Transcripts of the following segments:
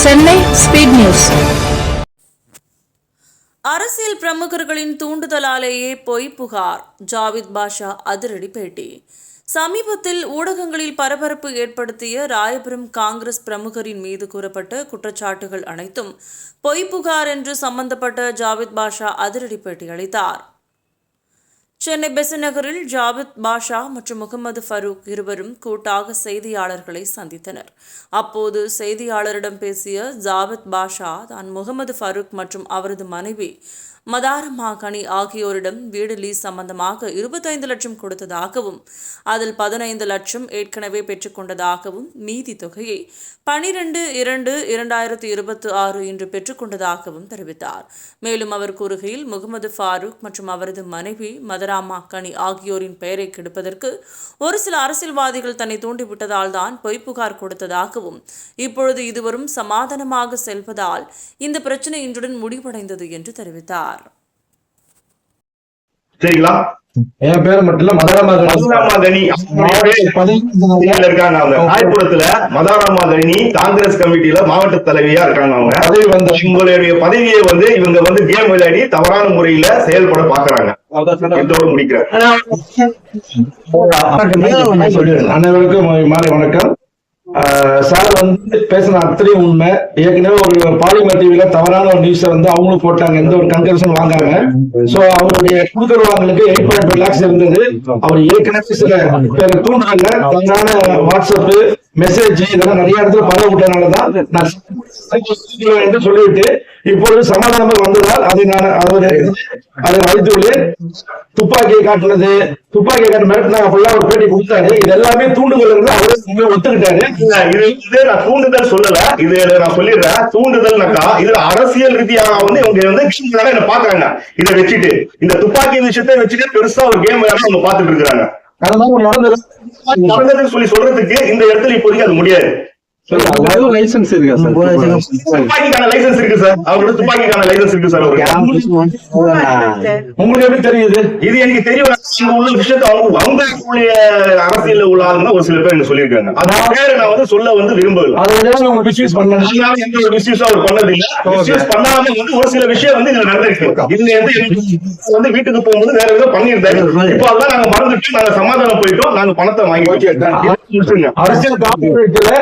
Chennai speed news. அரசியல் பிரமுகர்களின் தூண்டுதலாலேயே பொய் புகார். ஜாவித் பாஷா அதிரடி பேட்டி. சமீபத்தில் ஊடகங்களில் பரபரப்பு ஏற்படுத்திய ராயபுரம் காங்கிரஸ் பிரமுகரின் மீது கூறப்பட்ட குற்றச்சாட்டுகள் அனைத்தும் பொய் புகார் என்று சம்பந்தப்பட்ட ஜாவித் பாஷா அதிரடி பேட்டி அளித்தார். சென்னை பெசன்ட் நகரில் ஜாவித் பாஷா மற்றும் முகமது ஃபரூக் இருவரும் கூட்டாக செய்தியாளர்களை சந்தித்தனர். அப்போது செய்தியாளரிடம் பேசிய ஜாவித் பாஷா தான் முகமது ஃபரூக் மற்றும் அவரது மனைவி மதாரமா கனி ஆகியோரிடம் வீடு லீஸ் சம்பந்தமாக 25 லட்சம் கொடுத்ததாகவும் அதில் 15 லட்சம் ஏற்கனவே பெற்றுக்கொண்டதாகவும் மீதி தொகையை 12/2/2026 இன்று பெற்றுக்கொண்டதாகவும் தெரிவித்தார். மேலும் அவர் கூறுகையில் முகமது ஃபாரூக் மற்றும் அவரது மனைவி மதாரமா கனி ஆகியோரின் பெயரை கெடுப்பதற்கு ஒரு சில அரசியல்வாதிகள் தன்னை தூண்டிவிட்டதால் தான் பொய் புகார் கொடுத்ததாகவும் இப்பொழுது இதுவரும் சமாதானமாக செல்வதால் இந்த பிரச்சனை இன்றுடன் முடிவடைந்தது என்று தெரிவித்தார். சரிங்களா? என் பேர் மட்டும் இல்ல, மதாரமா கனி இருக்காங்க. அவங்க ராயபுரத்துல மதாரமா கனி காங்கிரஸ் கமிட்டியில மாவட்ட தலைவியா இருக்காங்க. அவங்க உங்களுடைய பதவியை இவங்க கேம் விளையாடி தவறான முறையில செயல்பட பாக்குறாங்க. இதோடு முடிக்கிறேன். அனைவருக்கும் மாலை வணக்கம். சார் பேசின அத்தனையும் உண்மை. ஏற்கனவே ஒரு பாலிமர் டிவில தவறான ஒரு நியூஸ அவங்களும் போட்டாங்க, எந்த ஒரு கன்கரேஷன் வாங்காம. சோ அவருடைய கொடுக்கறவங்களுக்கு 8.5 lakhs இருந்தது. அவர் ஏற்கனவே சில தூண்டுதல்ல தவறான வாட்ஸ்அப் மெசேஜ் இதெல்லாம் நிறைய இடத்துல பரவ விட்டனாலதான் நான் என்று சொல்லிவிட்டு இப்பொழுது சமாதானமாக வந்ததால் அதை அழைத்துள்ளேன். துப்பாக்கியை காட்டுறது, துப்பாக்கியை காட்டு மிரட்டினாங்க, ஒரு பேட்டி கொடுத்தாரு. இது எல்லாமே தூண்டுதல் இருந்து அவரு ஒத்துக்கிட்டாரு. இது நான் தூண்டுதல் சொல்லல, இது நான் சொல்லிடுறேன். தூண்டுதல்னாக்கா இதுல அரசியல் ரீதியாக இவங்க என்ன பாக்குறாங்க. இதை வச்சுட்டு இந்த துப்பாக்கி விஷயத்தை வச்சுட்டு பெருசா ஒரு கேம் விளையாட அவங்க பாத்துட்டு இருக்கிறாங்க. நடந்ததுன்னு சொல்லி சொல்றதுக்கு இந்த இடத்துல இப்போதைக்கு அது முடியாது. லைசன்ஸ் இருக்கு சார், துப்பாக்கிக்கான லைசன்ஸ் இருக்கு சார். அவரோட துப்பாக்கிக்கான லைசன்ஸ் இருக்கு சார். உங்களுக்கு எப்படி தெரியுது? இது எனக்கு தெரியும். உள்ள விஷயத்தை அவங்க அரசியல் உள்ள ஆளுங்க ஒரு சில பேர் சொல்லியிருக்காங்க. அதனால நான் சொல்ல விரும்பல. எந்த ஒரு மிஸ்யூஸ் அவர் பண்ணது இல்ல. மிஸ்யூஸ் பண்ணாம ஒரு சில விஷயம் இதுல நடந்திருக்கு. இதுல வீட்டுக்கு போகும்போது வேற ஏதோ பண்ணியிருந்தாரு. இப்போ அதான் நாங்க மறந்துட்டு நாங்க சமாதானம் போயிட்டோம். நாங்க பணத்தை வாங்கி அரசியல் காப்பீட்டுல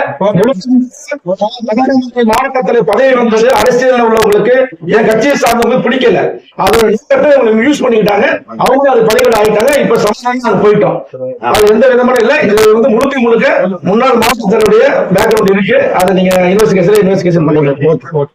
மாவட்டத்துல பதவி வந்தது அரசியல் உள்ளவங்களுக்கு என் கட்சியை சார்ந்தவங்களுக்கு பிடிக்கல. அதோட யூஸ் பண்ணிக்கிட்டாங்க. அவங்க அது பதிவு ஆகிட்டாங்க. இப்ப சமாதானம் போயிட்டோம். அது எந்த விதமான இல்ல. இதுல முழுக்க முன்னாள் மாவட்டத்தினுடைய பேக்ரவுண்ட் இருக்கு. அதை நீங்க இன்வெஸ்டிகேஷன் பண்ணிக்கலாம்.